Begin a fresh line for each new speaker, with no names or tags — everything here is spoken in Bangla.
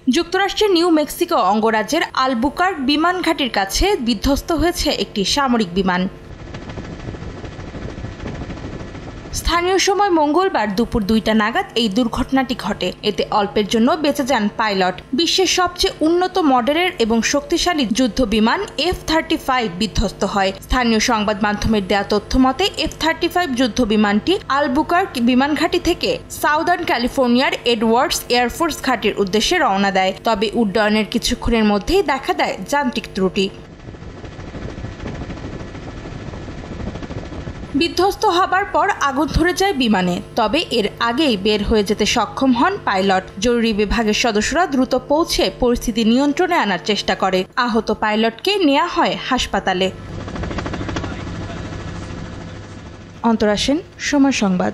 যুক্তরাষ্ট্রের নিউ মেক্সিকো অঙ্গরাজ্যের আলবুকার্ক বিমান ঘাঁটির কাছে বিধ্বস্ত হয়েছে একটি সামরিক বিমান। স্থানীয় সময় মঙ্গলবার দুপুর ২টা নাগাদ এই দুর্ঘটনাটি ঘটে। এতে অল্পের জন্য বেঁচে যান পাইলট। বিশ্বের সবচেয়ে উন্নত মডেলের এবং শক্তিশালী যুদ্ধ বিমান F-35 বিধ্বস্ত হয়। স্থানীয় সংবাদ মাধ্যমের দেয়া তথ্য মতে F-35 যুদ্ধ বিমানটি আলবুকার্ক বিমান ঘাঁটি থেকে সাউদার্ন ক্যালিফোর্নিয়ার এডওয়ার্ডস এয়ারফোর্স ঘাঁটির উদ্দেশ্যে রওনা দেয়। তবে উড্ডয়নের কিছুক্ষণের মধ্যেই দেখা দেয় যান্ত্রিক ত্রুটি। বিধ্বস্ত হবার পর আগুন ধরে যায় বিমানে। তবে এর আগেই বের হয়ে যেতে সক্ষম হন পাইলট। জরুরি বিভাগের সদস্যরা দ্রুত পৌঁছে পরিস্থিতি নিয়ন্ত্রণে আনার চেষ্টা করে। আহত পাইলটকে নেওয়া হয় হাসপাতালে। অন্তরা সেন, সময় সংবাদ।